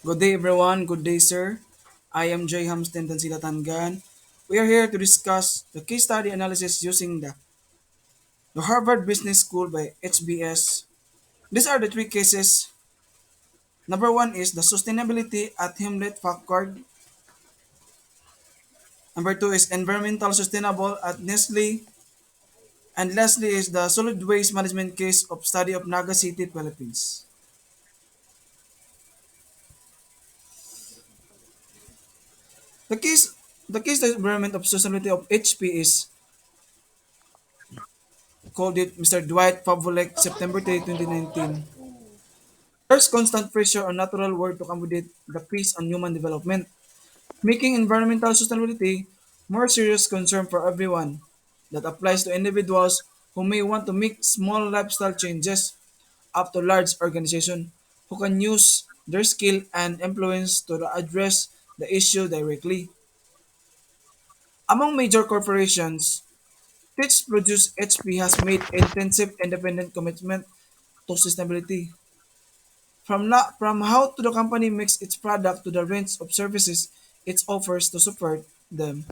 Good day, everyone. Good day, sir. I am J. Hamsten Tansila Tan-gan. We are here to discuss the case study analysis using the Harvard Business School by HBS. These are the three cases. Number one is the sustainability at Hewlett Packard. Number two is environmental sustainable at Nestle. And lastly is the solid waste management case of study of Naga City, Philippines. The case the case the environment of sustainability of HP is called it Mr. Dwight Pavlik, September 30, 2019. There's constant pressure on natural world to accommodate the pace on human development, making environmental sustainability more serious concern for everyone. That applies to individuals who may want to make small lifestyle changes up to large organizations who can use their skill and influence to address the issue directly. Among major corporations, Teach Produce HP has made intensive independent commitment to sustainability. From how to the company makes its product to the range of services it offers to support them,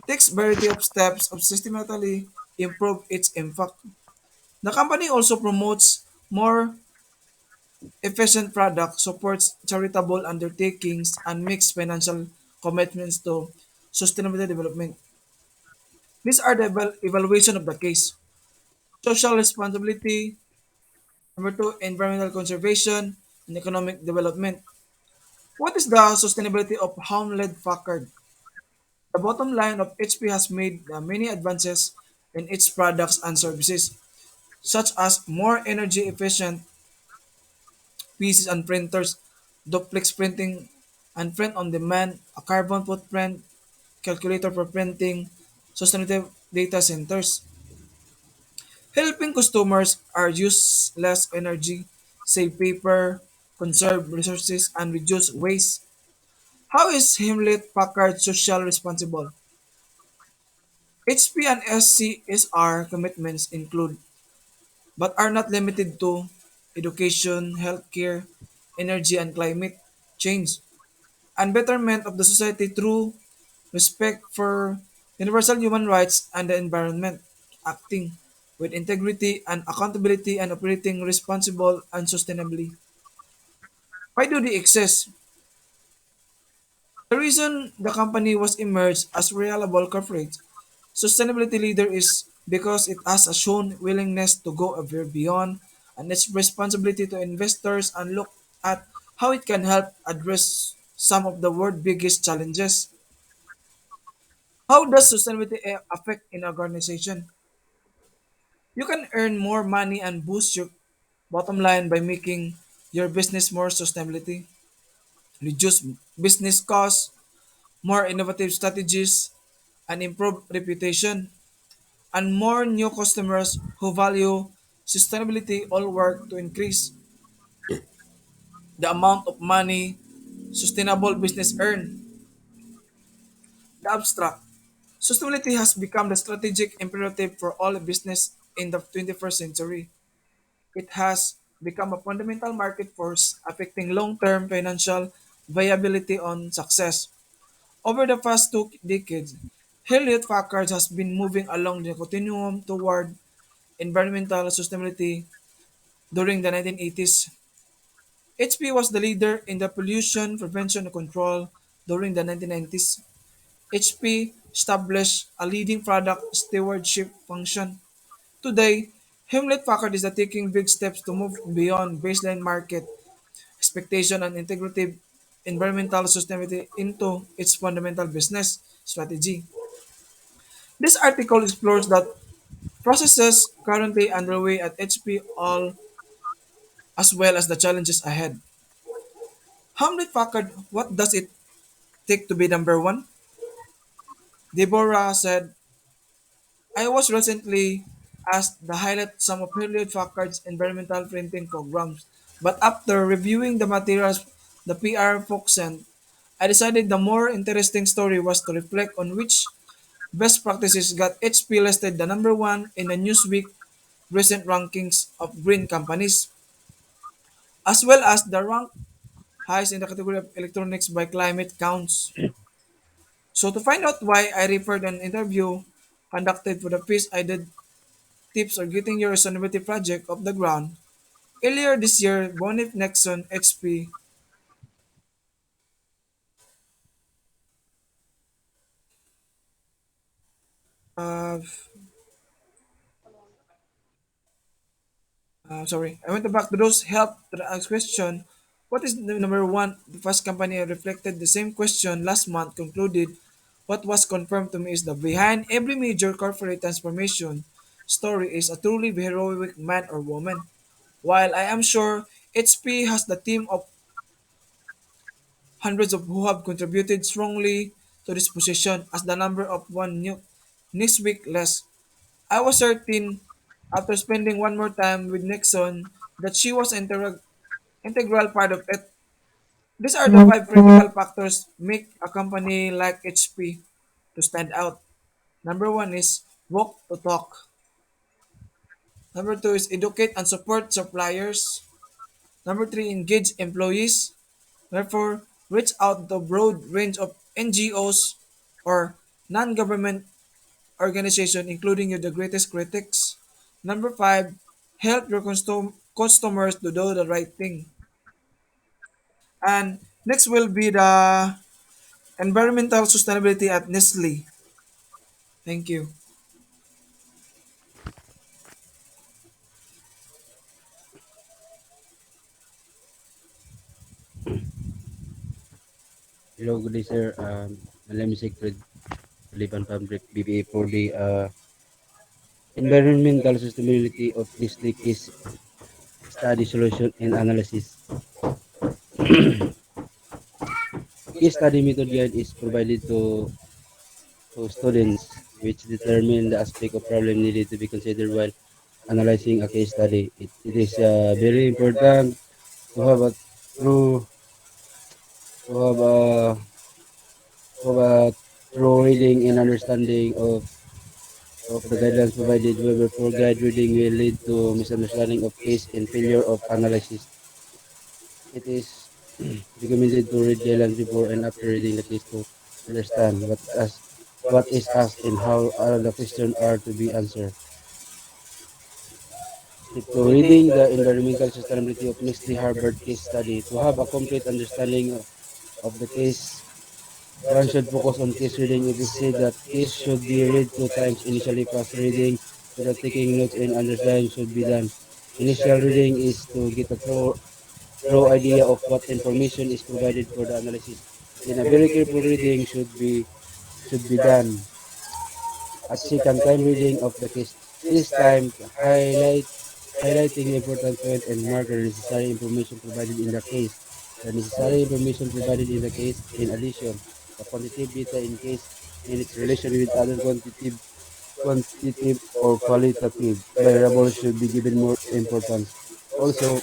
takes variety of steps of systematically improve its impact. The company also promotes more efficient product, supports charitable undertakings, and makes financial commitments to sustainable development. These are the evaluation of the case. Social responsibility, number two, environmental conservation, and economic development. What is the sustainability of Hewlett Packard? The bottom line of HP has made many advances in its products and services, such as more energy efficient PCs and printers, duplex printing and print on demand, a carbon footprint calculator for printing, sustainable data centers, helping customers are use less energy, save paper, conserve resources, and reduce waste. How is Hewlett Packard social responsible? HP and SCSR commitments include, but are not limited to, education, healthcare, energy and climate change, and betterment of the society through respect for universal human rights and the environment, acting with integrity and accountability and operating responsible and sustainably. Why do they exist? The reason the company was emerged as reliable corporate sustainability leader is because it has a shown willingness to go above beyond and its responsibility to investors and look at how it can help address some of the world's biggest challenges. How does sustainability affect an organization? You can earn more money and boost your bottom line by making your business more sustainability, reduce business costs, more innovative strategies, and improve reputation, and more new customers who value sustainability all work to increase the amount of money sustainable business earn. The abstract. Sustainability has become the strategic imperative for all business in the 21st century. It has become a fundamental market force affecting long-term financial viability on success. Over the past 2 decades, Hewlett Packard has been moving along the continuum toward environmental sustainability. During the 1980s, HP was the leader in the pollution prevention and control. During the 1990s, HP established a leading product stewardship function. Today, Hewlett Packard is taking big steps to move beyond baseline market expectation and integrative environmental sustainability into its fundamental business strategy. This article explores that processes currently underway at HP all as well as the challenges ahead. Hewlett Packard, what does it take to be number one? Deborah said, I was recently asked to highlight some of Hewlett Packard's environmental printing programs, but after reviewing the materials the PR folks sent, I decided the more interesting story was to reflect on which best practices got HP listed the number one in the Newsweek recent rankings of green companies, as well as the rank highest in the category of electronics by climate counts. So to find out why I referred an interview conducted for the piece I did tips on getting your sustainability project off the ground. Earlier this year, Bonif Nexon HP uh, I went back to those help to ask question. What is the number one? The first company I reflected the same question last month concluded what was confirmed to me is that behind every major corporate transformation story is a truly heroic man or woman. While I am sure HP has the team of hundreds of who have contributed strongly to this position as the number of one new next week less. I was certain after spending one more time with Nixon that she was integral part of it. These are the five critical factors make a company like HP to stand out. Number one is walk to talk. Number two is educate and support suppliers. Number three, engage employees. Number four, reach out to a broad range of NGOs or non-government organization, including your the greatest critics. Number five, help your customers to do the right thing. And next will be the environmental sustainability at Nestle. Thank you. Hello, good day, sir. My name is Secret Lipan Fabric BBA for the environmental sustainability of this case study solution and analysis. Case study method guide is provided to students which determine the aspect of problem needed to be considered while analyzing a case study. It is very important to have a true to have a true reading and understanding of the guidelines provided. However, poor guide reading will lead to misunderstanding of case and failure of analysis. It is recommended to read guidelines before and after reading the case to understand what is asked and how the questions are to be answered. Step 2. Reading the environmental sustainability of Nestle Harvard case study. To have a complete understanding of the case, one should focus on case reading. It is said that case should be read two times. Initially, fast reading so that taking notes and understanding should be done. Initial reading is to get a thorough idea of what information is provided for the analysis. Then a very careful reading should be done. At second time reading of the case, this time highlighting the important point and mark the necessary information provided in the case. The necessary information provided in the case, in addition, the quantitative data in case and its relation with other quantitative or qualitative variables should be given more importance. Also,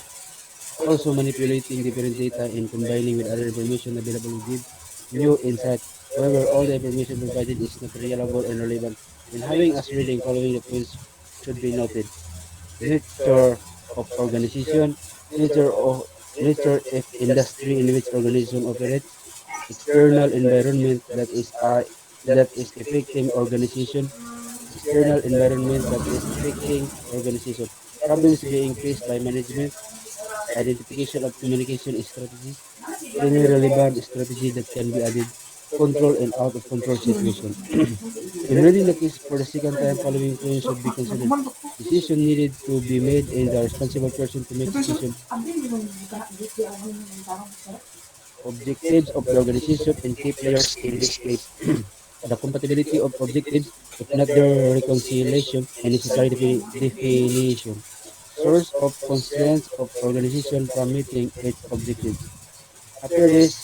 also manipulating different data and combining with other information available will give new insight. However, all the information provided is not reliable and relevant. When having us reading, following the points should be noted. Nature of organization, nature of nature of industry in which organization operates, external environment that is affecting organization, external environment that is affecting organization, problems being faced by management, identification of communication strategies, any relevant strategy that can be added, control and out of control situation. When reading the case for the second time, following points should be considered. Decision needed to be made and the responsible person to make decision. Objectives of the organization and key players in this case. The compatibility of objectives, if not their reconciliation and necessary definition. Source of constraints of organization from meeting its objectives. After this,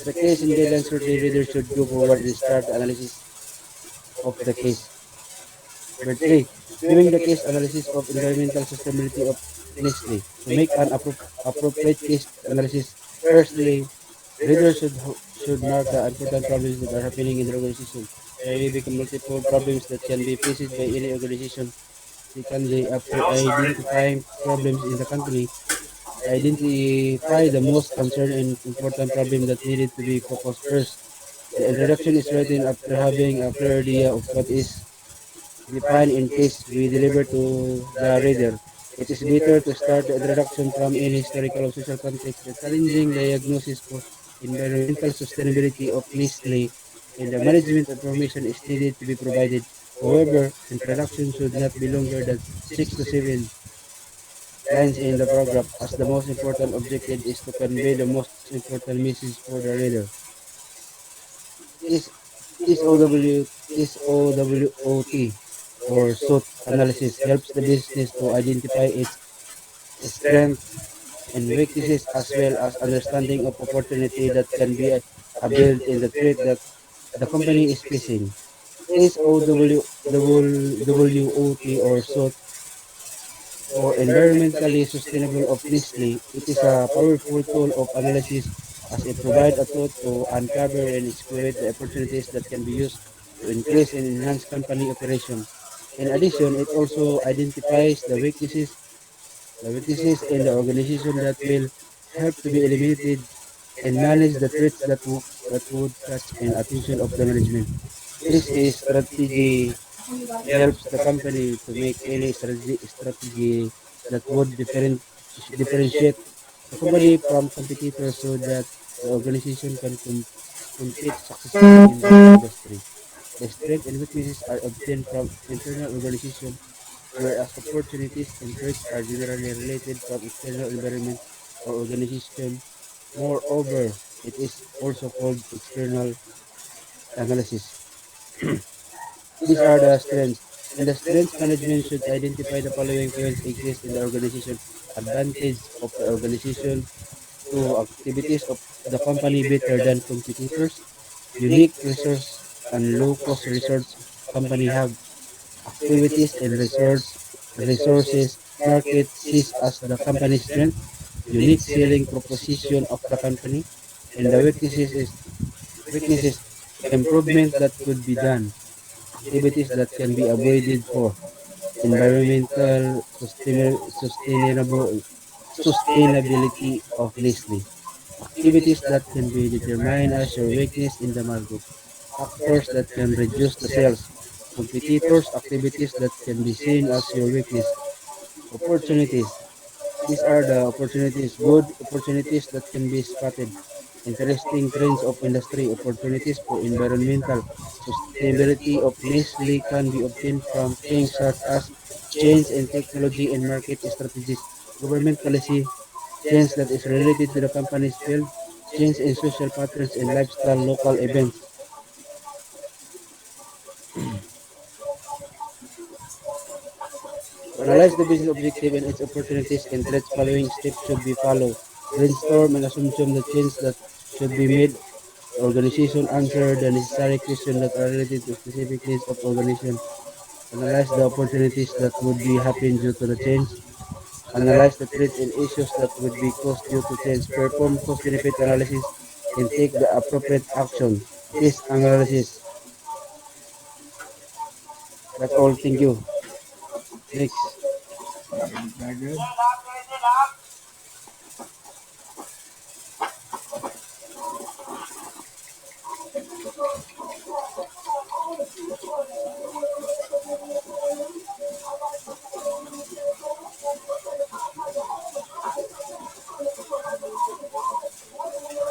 the case and guidelines for the reader should go forward and start the analysis of the case. Number 3. Doing the case analysis of environmental sustainability of Nestle. To make an appropriate case analysis, firstly, readers should mark the important problems that are happening in the organization. There may be multiple problems that can be faced by any organization. Secondly, after identifying problems in the company, identify the most concern and important problem that needed to be focused first. The introduction is written after having a clear idea of what is defined in case we deliver to the reader. It is better to start the introduction from any historical or social context. The challenging diagnosis for environmental sustainability of Nestle and the management information is needed to be provided. However, introduction should not be longer than 6 to 7 lines in the paragraph, as the most important objective is to convey the most important message for the reader. This SOW, SOWOT or SWOT analysis helps the business to identify its strengths and weaknesses as well as understanding of opportunity that can be availed in the threat that the company is facing. SOWOT or SWOT for environmentally sustainable of Nestle, it is a powerful tool of analysis as it provides a tool to uncover and exploit the opportunities that can be used to increase and enhance company operation. In addition, it also identifies the weaknesses in the organization that will help to be eliminated and manage the threats that would catch and attention of the management. This is strategy helps the company to make any strategy that would differentiate the company from competitors so that the organization can compete successfully in the industry. The strengths and weaknesses are obtained from internal organization, whereas opportunities and threats are generally related from external environment or organization. Moreover, it is also called external analysis. These are the strengths. In the strengths management should identify the following points exist in the organization. Advantage of the organization to activities of the company better than competitors. Unique resource and low cost resource company have activities and resources market sees as the company's strength. Unique selling proposition of the company. And the weaknesses improvement that could be done. Activities that can be avoided for environmental sustainability of Nestle. Activities that can be determined as your weakness in the market. Factors that can reduce the sales. Competitors' activities that can be seen as your weakness. Opportunities. These are the opportunities, good opportunities that can be spotted. Interesting trends of industry opportunities for environmental sustainability of Nestle can be obtained from things such as change in technology and market strategies, government policy, change that is related to the company's field, change in social patterns and lifestyle local events. To analyze the business objective and its opportunities and threats, following steps should be followed. Brainstorm and assumption the change that should be made. The organization answer the necessary questions that are related to specific needs of organization. Analyze the opportunities that would be happen due to the change. Analyze the threats and issues that would be caused due to change. Perform cost benefit analysis and take the appropriate action. This analysis. That's all. Thank you. Next. Very good.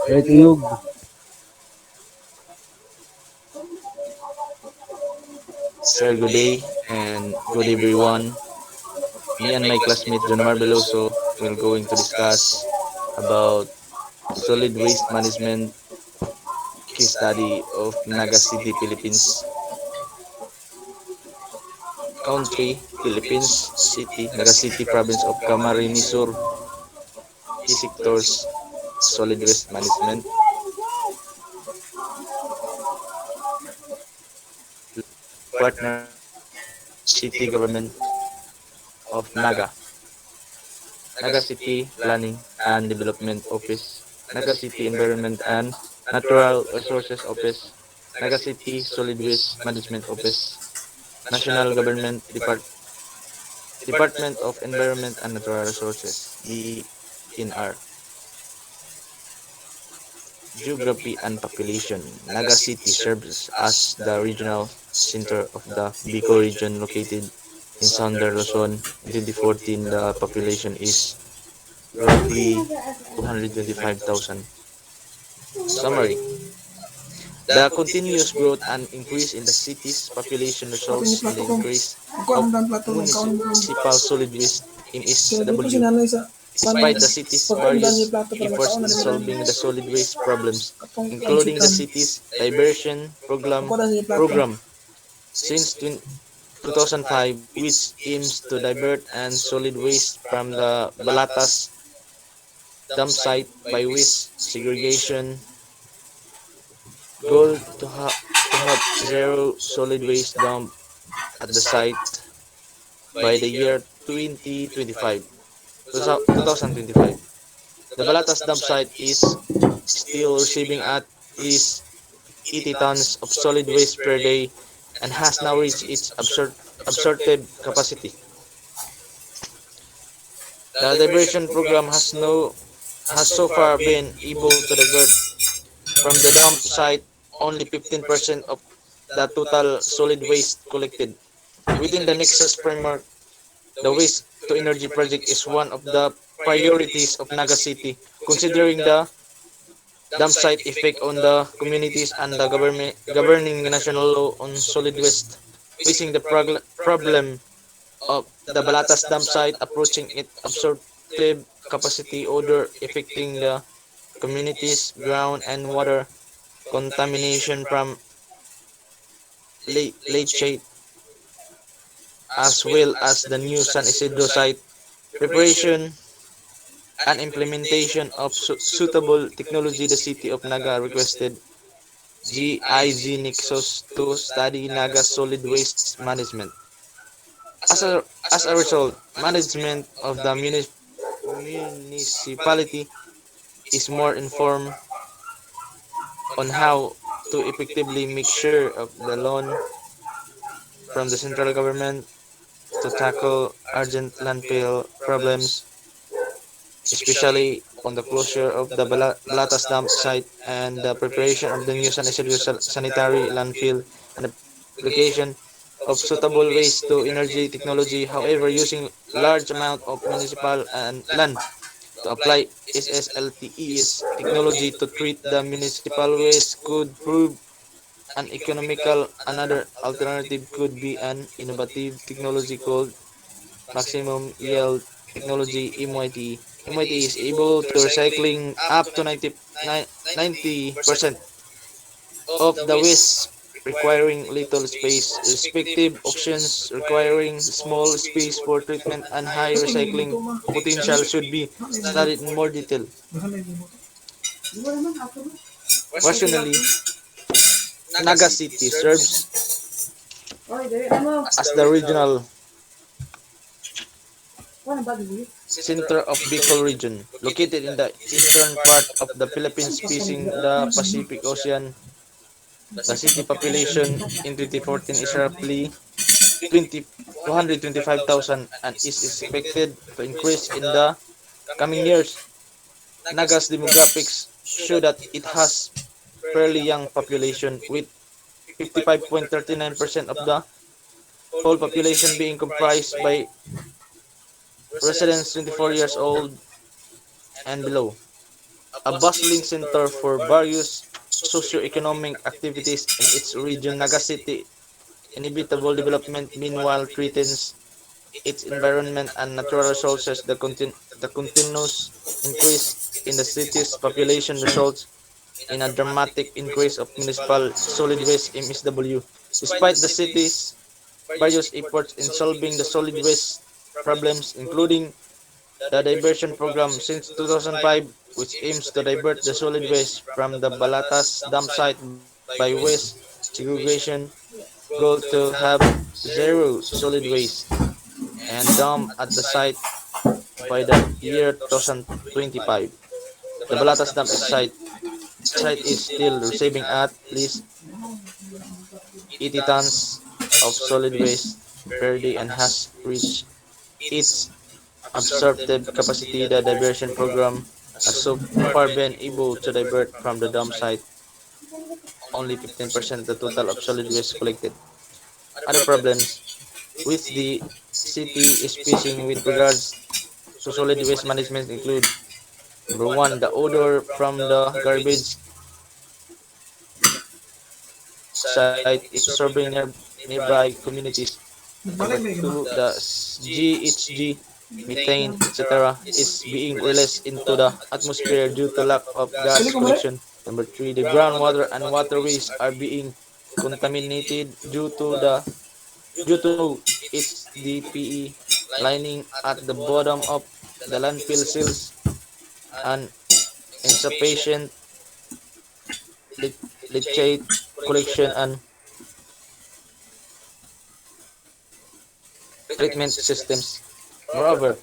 Rating Yug. Sir, good day and good everyone. Me and my classmate John Beloso will going to discuss about solid waste management case study of Naga City, Philippines. Country, Philippines, City, Naga City, Province of Camarines Sur. Key sectors, solid waste management, partner, city government of Naga. Naga City Planning and Development Office, Naga City Environment and Natural Resources Office, Naga City Solid Waste Management Office, National Government Department of Environment and Natural Resources, DENR, in our geography and population. Naga City serves as the regional center of the Bicol region located in southern Luzon. In 2014, the population is roughly 225,000. Summary: the continuous growth and increase in the city's population Kape ni results in plato the ko. increase Ako of ang dang plato ko. Ikaw ang municipal solid waste So, dito si (MSW). nanay sa panay. Despite the city's Pagkaundan niya various plato para efforts makaon na in rin dyan. solving the solid waste problems, Kapong including the lanchitan. city's diversion Ako na siya plato. program since 2005, which aims to divert and solid waste from the Balatas dump site by waste segregation, goal to have zero solid waste dump at the site by the year 2025. 2025. The Balatas dump site is still receiving at least 80 tons of solid waste per day and has now reached its absorptive capacity. The diversion program has so far been able to divert from the dump site only 15% of the total solid waste collected. Within the Nexus framework, the waste to energy project is one of the priorities of Naga City, considering the dump site effect on the communities and the governing national law on solid waste, facing the problem of the Balatas dump site approaching its absorptive capacity odor affecting the communities, ground and water contamination from leachate, as well as the new San Isidro site preparation and implementation of suitable technology. The city of Naga requested GIZ Nexus to study Naga solid waste management. As a result, management of the municipality is more informed on how to effectively make sure of the loan from the central government to tackle urgent landfill problems, especially on the closure of the Balatas dump site and the preparation of the new San Isidro sanitary landfill and the application of suitable waste to energy technology. However, using large amount of municipal and land to apply SSLTE's technology to treat the municipal waste could prove uneconomical. Another alternative could be an innovative technology called maximum yield technology (MYT). MYT is able to recycling up to 90% of the waste, requiring little space. Respective options requiring small space for treatment and high Kasi hindi mo recycling to ma. potential should be studied in more detail. Gahanay mo to. Di ba naman ako no? Rationally, Naga City serves Oy, dali na mo. as the regional Ano ba dili? center of Bicol region, located in the eastern part of the Philippines facing the Pacific Ocean. The city population in 2014 is roughly 225,000 and is expected to increase in the coming years. Naga's demographics show that it has fairly young population, with 55.39% of the whole population being comprised by residents 24 years old and below. A bustling center for various socio-economic activities in its region, Naga City inevitable development meanwhile threatens its environment and natural resources. The continuous increase in the city's population results in a dramatic increase of municipal solid waste (MSW). Despite the city's various efforts in solving the solid waste problems, including the diversion program since 2005, which aims to divert the solid waste from the Balatas dump site by waste segregation, goal to have zero solid waste and dump at the site by the year 2025. The Balatas dump site is still receiving at least 80 tons of solid waste per day and has reached its absorptive capacity, the diversion program has so far been able to divert from the dump site only 15% of the total of solid waste collected. Other problems which the city is facing with regards to solid waste management include: number one, the odor from the garbage site is disturbing neighboring communities. Number two, the GHG, methane, etc., is being released into the atmosphere due to lack of gas collection. Number three, the groundwater and waterways are being contaminated due to low HDPE lining at the bottom of the landfill cells and insufficient leachate collection and treatment systems. Moreover,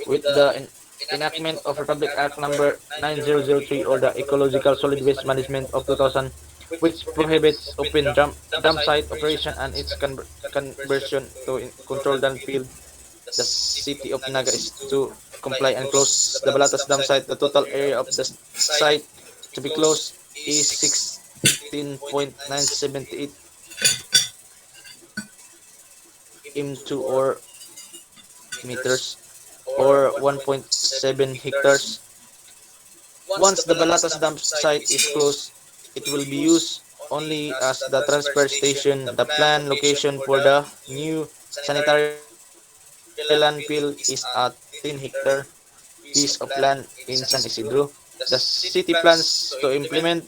with the enactment of Republic Act number 9003, or the Ecological Solid Waste Management of 2000, which prohibits open dump site operation and its conversion to controlled landfill, the city of Naga is to comply and close the Balatas dam site. The total area of the site to be closed is 16.978 m2 or meters or 1.7 hectares. Once the Balatas dam site is closed, it will be used only as the transfer station. The planned location for the new sanitary landfill is a 10-hectare piece of land in San Isidro. The city plans to implement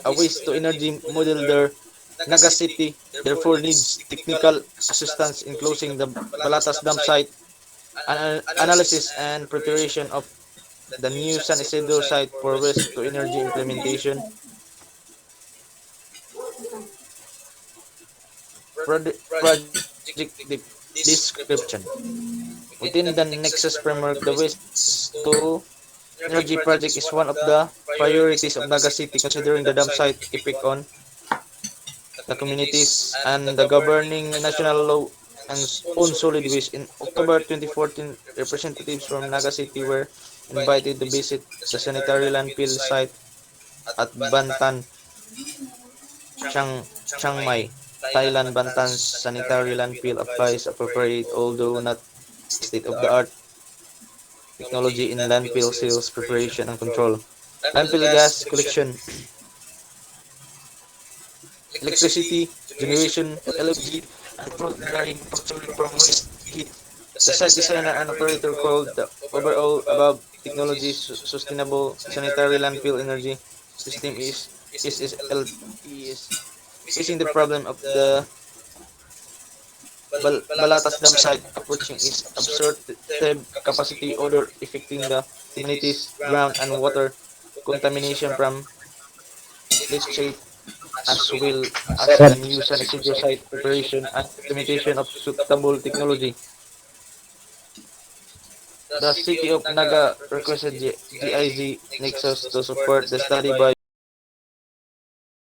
a waste to energy model there. Naga City therefore needs technical assistance in closing the Balatas dam site, analysis and preparation of the new San Isidro site for waste to energy implementation. Project description. Within the Nexus framework, the waste to energy project is one of the priorities of Naga City, considering the dam site effect on the communities and the governing national law and on solid waste. In October 2014, representatives from Naga City were invited to visit the sanitary landfill site at Bantan, Chiang Mai, Thailand. Bantan's sanitary landfill applies appropriate, although not state-of-the-art technology in landfill sales preparation and control. Landfill gas collection, electricity generation, LNG, and fruit drying manufacturing from waste heat. The site designer and operator called the overall above technology sustainable sanitary landfill energy system is SSLTS, facing the problem of the Balatas dam site approaching its absorptive capacity, odor affecting the communities, ground and water, contamination from leachate, as well as the new San Isidro site preparation and implementation of suitable technology. The city of Naga requested GIZ Nexus to support the study by